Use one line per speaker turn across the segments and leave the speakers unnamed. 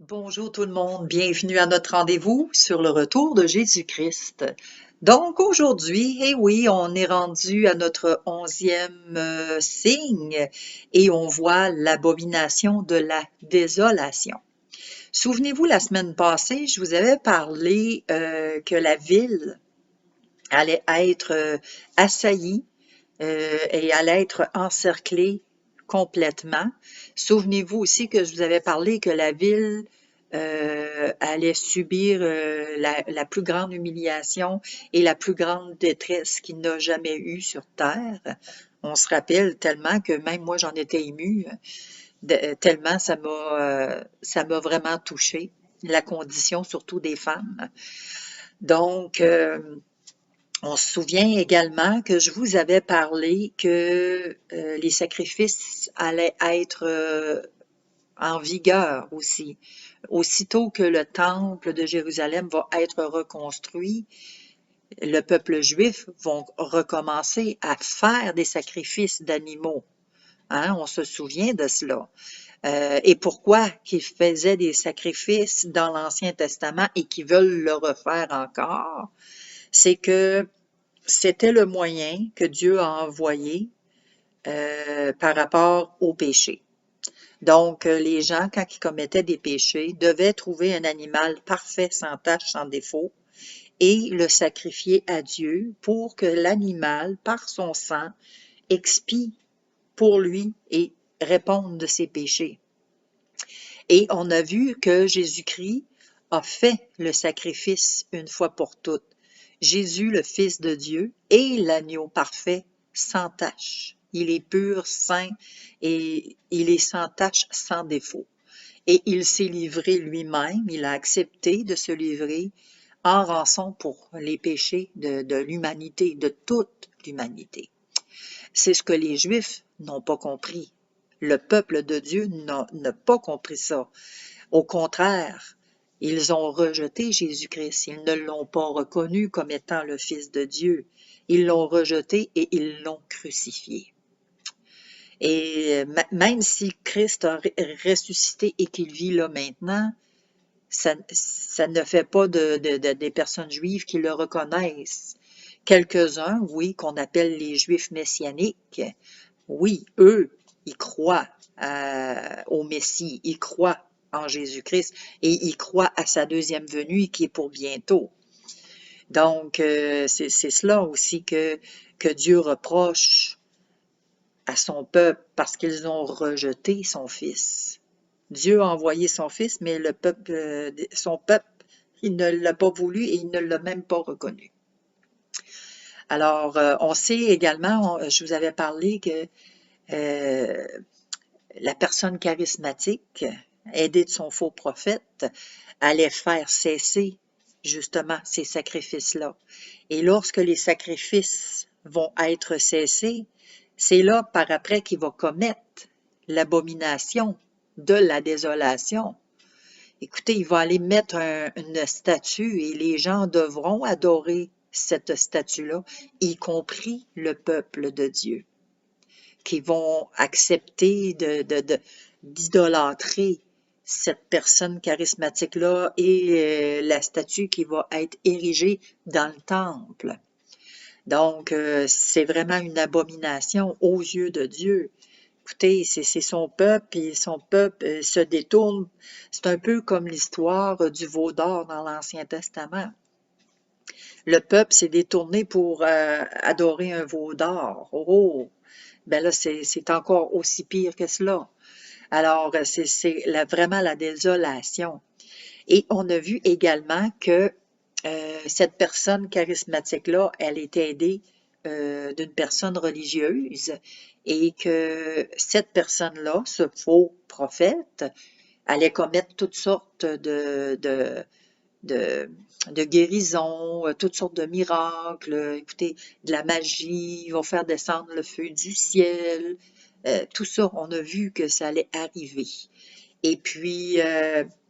Bonjour tout le monde, bienvenue à notre rendez-vous sur le retour de Jésus-Christ. Donc aujourd'hui, eh oui, on est rendu à notre 11e signe et on voit l'abomination de la désolation. Souvenez-vous, la semaine passée, je vous avais parlé que la ville allait être assaillie et allait être encerclée complètement. Souvenez-vous aussi que je vous avais parlé que la ville allait subir la plus grande humiliation et la plus grande détresse qu'il n'a jamais eue sur Terre. On se rappelle tellement que même moi j'en étais émue, tellement ça m'a vraiment touchée, la condition surtout des femmes. Donc, on se souvient également que je vous avais parlé que les sacrifices allaient être en vigueur aussi. Aussitôt que le temple de Jérusalem va être reconstruit, le peuple juif va recommencer à faire des sacrifices d'animaux. Hein, on se souvient de cela. Et pourquoi qu'ils faisaient des sacrifices dans l'Ancien Testament et qu'ils veulent le refaire encore? C'est que c'était le moyen que Dieu a envoyé par rapport au péché. Donc, les gens, quand ils commettaient des péchés, devaient trouver un animal parfait, sans tache, sans défaut, et le sacrifier à Dieu pour que l'animal, par son sang, expie pour lui et réponde de ses péchés. Et on a vu que Jésus-Christ a fait le sacrifice une fois pour toutes. Jésus, le Fils de Dieu, est l'agneau parfait, sans tache. Il est pur, saint, et il est sans tache, sans défaut. Et il s'est livré lui-même, il a accepté de se livrer en rançon pour les péchés de l'humanité, de toute l'humanité. C'est ce que les Juifs n'ont pas compris. Le peuple de Dieu n'a pas compris ça. Au contraire, ils ont rejeté Jésus-Christ. Ils ne l'ont pas reconnu comme étant le Fils de Dieu. Ils l'ont rejeté et ils l'ont crucifié. Et même si Christ a ressuscité et qu'il vit là maintenant, ça ne fait pas des personnes juives qui le reconnaissent. Quelques-uns, oui, qu'on appelle les Juifs messianiques, oui, eux, ils croient au Messie, ils croient en Jésus-Christ et ils croient à sa deuxième venue qui est pour bientôt. Donc, c'est cela aussi que Dieu reproche à son peuple parce qu'ils ont rejeté son Fils. Dieu a envoyé son Fils, mais le peuple, son peuple, il ne l'a pas voulu et il ne l'a même pas reconnu. Alors, on sait également, je vous avais parlé que euh, la personne charismatique, aidée de son faux prophète, allait faire cesser justement ces sacrifices-là. Et lorsque les sacrifices vont être cessés, c'est là par après qu'il va commettre l'abomination de la désolation. Écoutez, il va aller mettre une statue et les gens devront adorer cette statue-là, y compris le peuple de Dieu, qui vont accepter d'idolâtrer cette personne charismatique-là et la statue qui va être érigée dans le temple. Donc, c'est vraiment une abomination aux yeux de Dieu. Écoutez, c'est son peuple, et son peuple se détourne. C'est un peu comme l'histoire du veau d'or dans l'Ancien Testament. Le peuple s'est détourné pour adorer un veau d'or. Oh, ben là, c'est encore aussi pire que cela. Alors, c'est vraiment la désolation. Et on a vu également que cette personne charismatique-là, elle était aidée d'une personne religieuse et que cette personne-là, ce faux prophète, allait commettre toutes sortes de, de guérisons, toutes sortes de miracles, écoutez, de la magie, ils vont faire descendre le feu du ciel. Tout ça, on a vu que ça allait arriver. Et puis,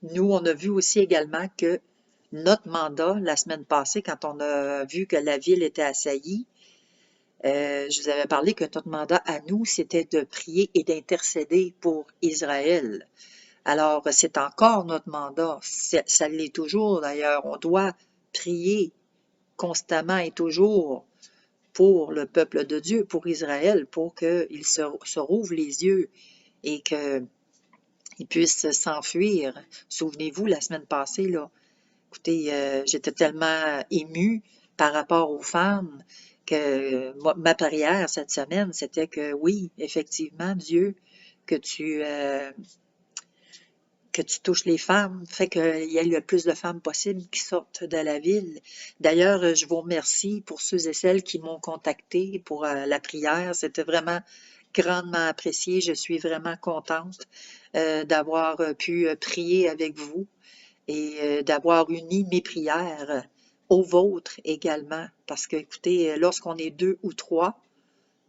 nous, on a vu aussi également que notre mandat, la semaine passée, quand on a vu que la ville était assaillie, je vous avais parlé que notre mandat à nous, c'était de prier et d'intercéder pour Israël. Alors, c'est encore notre mandat. Ça l'est toujours d'ailleurs. On doit prier constamment et toujours pour le peuple de Dieu, pour Israël, pour qu'il se rouvre les yeux et qu'ils puissent s'enfuir. Souvenez-vous, la semaine passée, là, écoutez, j'étais tellement émue par rapport aux femmes que ma prière cette semaine, c'était que oui, effectivement, Dieu, que tu, euh, que tu touches les femmes, fait qu'il y ait le plus de femmes possible qui sortent de la ville. D'ailleurs, je vous remercie pour ceux et celles qui m'ont contacté pour la prière. C'était vraiment grandement apprécié. Je suis vraiment contente d'avoir pu prier avec vous et d'avoir uni mes prières aux vôtres également. Parce que, écoutez, lorsqu'on est 2 ou 3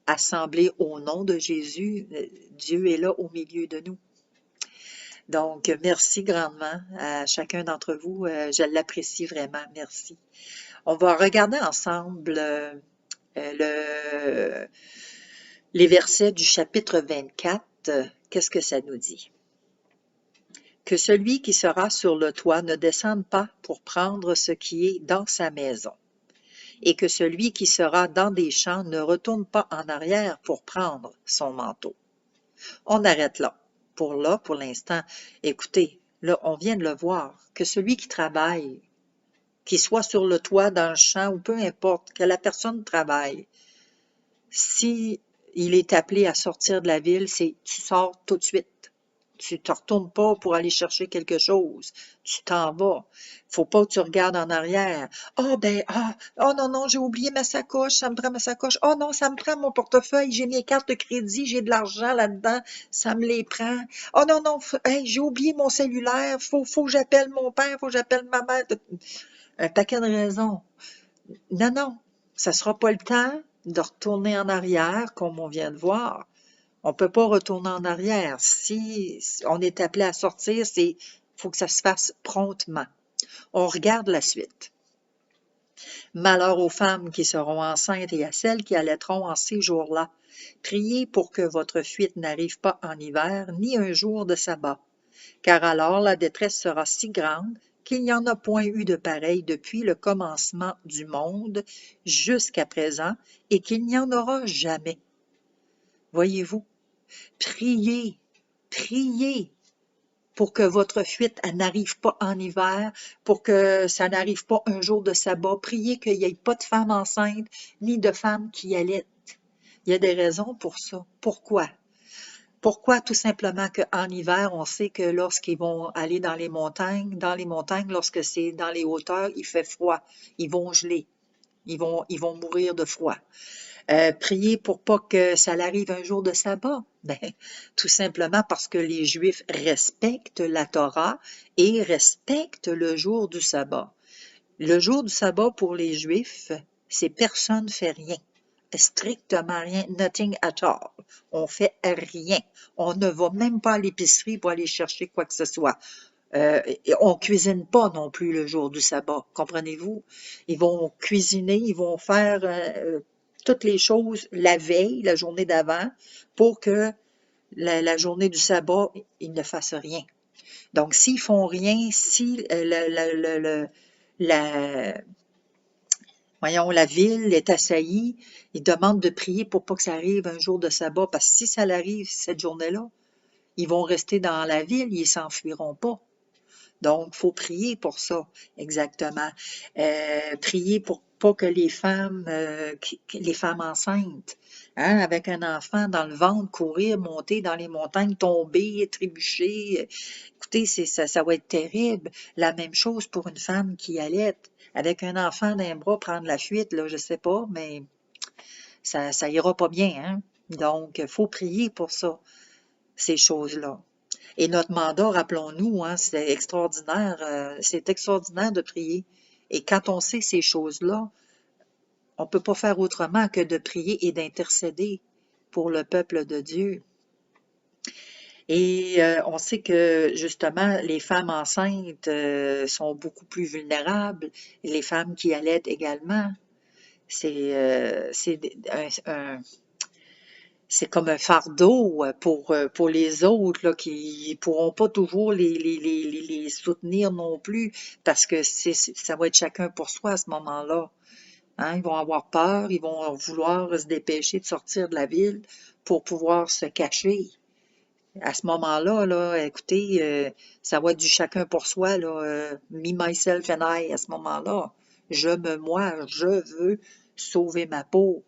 assemblés au nom de Jésus, Dieu est là au milieu de nous. Donc, merci grandement à chacun d'entre vous. Je l'apprécie vraiment. Merci. On va regarder ensemble les versets du chapitre 24. Qu'est-ce que ça nous dit? Que celui qui sera sur le toit ne descende pas pour prendre ce qui est dans sa maison, et que celui qui sera dans des champs ne retourne pas en arrière pour prendre son manteau. On arrête là. Pour l'instant, écoutez, là, on vient de le voir, que celui qui travaille, qu'il soit sur le toit, dans le champ, ou peu importe, que la personne travaille, si il est appelé à sortir de la ville, c'est tu sors tout de suite. Tu ne te retournes pas pour aller chercher quelque chose. Tu t'en vas. Faut pas que tu regardes en arrière. Oh non, non, j'ai oublié ma sacoche, ça me prend ma sacoche. Oh non, ça me prend mon portefeuille, j'ai mes cartes de crédit, j'ai de l'argent là-dedans, ça me les prend. Oh non, non, hey, j'ai oublié mon cellulaire, faut que j'appelle mon père, faut que j'appelle ma mère. Un paquet de raisons. Non, non, ça sera pas le temps de retourner en arrière, comme on vient de voir. On ne peut pas retourner en arrière. Si on est appelé à sortir, faut que ça se fasse promptement. On regarde la suite. Malheur aux femmes qui seront enceintes et à celles qui allaiteront en ces jours-là. Priez pour que votre fuite n'arrive pas en hiver, ni un jour de sabbat. Car alors la détresse sera si grande qu'il n'y en a point eu de pareil depuis le commencement du monde jusqu'à présent, et qu'il n'y en aura jamais. Voyez-vous? Priez, priez pour que votre fuite n'arrive pas en hiver, pour que ça n'arrive pas un jour de sabbat. Priez qu'il n'y ait pas de femmes enceintes, ni de femmes qui allaitent. Il y a des raisons pour ça. Pourquoi? Pourquoi? Tout simplement qu'en hiver, on sait que lorsqu'ils vont aller dans les montagnes, lorsque c'est dans les hauteurs, il fait froid. Ils vont geler. Ils vont mourir de froid. Prier pour pas que ça arrive un jour de sabbat. Ben, tout simplement parce que les Juifs respectent la Torah et respectent le jour du sabbat. Le jour du sabbat pour les Juifs, c'est personne ne fait rien. Strictement rien, nothing at all. On fait rien. On ne va même pas à l'épicerie pour aller chercher quoi que ce soit. On cuisine pas non plus le jour du sabbat, comprenez-vous? Ils vont cuisiner, ils vont faire toutes les choses la veille, la journée d'avant, pour que la journée du sabbat, ils ne fassent rien. Donc, s'ils font rien, si la ville est assaillie, ils demandent de prier pour pas que ça arrive un jour de sabbat, parce que si ça arrive cette journée-là, ils vont rester dans la ville, ils s'enfuiront pas. Donc, il faut prier pour ça, exactement. Prier pour pas que les femmes enceintes, hein, avec un enfant dans le ventre, courir, monter dans les montagnes, tomber, trébucher. Écoutez, ça va être terrible. La même chose pour une femme qui allaite, avec un enfant d'un bras, prendre la fuite, là, je sais pas, mais ça ira pas bien, hein. Donc, il faut prier pour ça, ces choses-là. Et notre mandat, rappelons-nous, hein, c'est extraordinaire de prier. Et quand on sait ces choses-là, on ne peut pas faire autrement que de prier et d'intercéder pour le peuple de Dieu. Et on sait que justement, les femmes enceintes sont beaucoup plus vulnérables, les femmes qui allaitent également. C'est c'est comme un fardeau pour les autres là, qui pourront pas toujours les soutenir non plus parce que ça va être chacun pour soi à ce moment-là. Hein, ils vont avoir peur, ils vont vouloir se dépêcher de sortir de la ville pour pouvoir se cacher. À ce moment-là, là, écoutez, ça va être du chacun pour soi, là, me, myself and I, à ce moment-là. Moi, je veux sauver ma peau.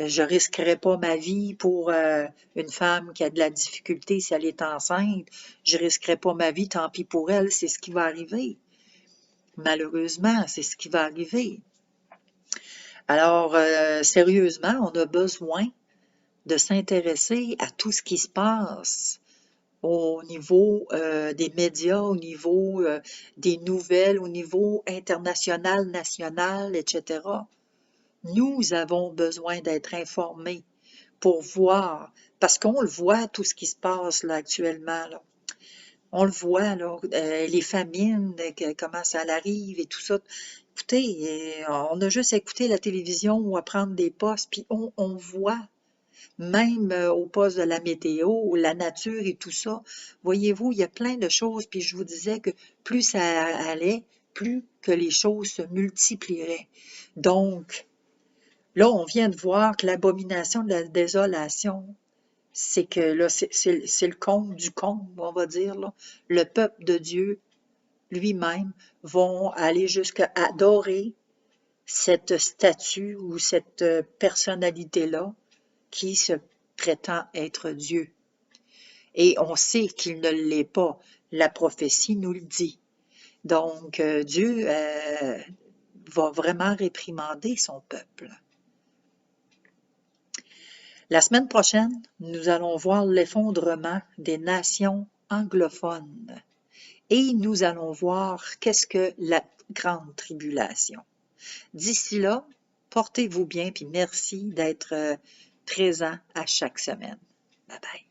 Je risquerai pas ma vie pour une femme qui a de la difficulté si elle est enceinte. Je risquerai pas ma vie, tant pis pour elle, c'est ce qui va arriver. Malheureusement, c'est ce qui va arriver. Alors, sérieusement, on a besoin de s'intéresser à tout ce qui se passe au niveau des médias, au niveau des nouvelles, au niveau international, national, etc. Nous avons besoin d'être informés pour voir, parce qu'on le voit, tout ce qui se passe là actuellement, là. On le voit, là, les famines, comment ça arrive et tout ça. Écoutez, on a juste à écouter la télévision ou à prendre des postes, puis on voit, même au poste de la météo, la nature et tout ça. Voyez-vous, il y a plein de choses, puis je vous disais que plus ça allait, plus que les choses se multiplieraient. Donc, là, on vient de voir que l'abomination de la désolation, c'est que là, c'est le comble du comble, on va dire, là. Le peuple de Dieu lui-même vont aller jusqu'à adorer cette statue ou cette personnalité-là qui se prétend être Dieu. Et on sait qu'il ne l'est pas. La prophétie nous le dit. Donc, Dieu va vraiment réprimander son peuple. La semaine prochaine, nous allons voir l'effondrement des nations anglophones et nous allons voir qu'est-ce que la grande tribulation. D'ici là, portez-vous bien puis merci d'être présent à chaque semaine. Bye bye.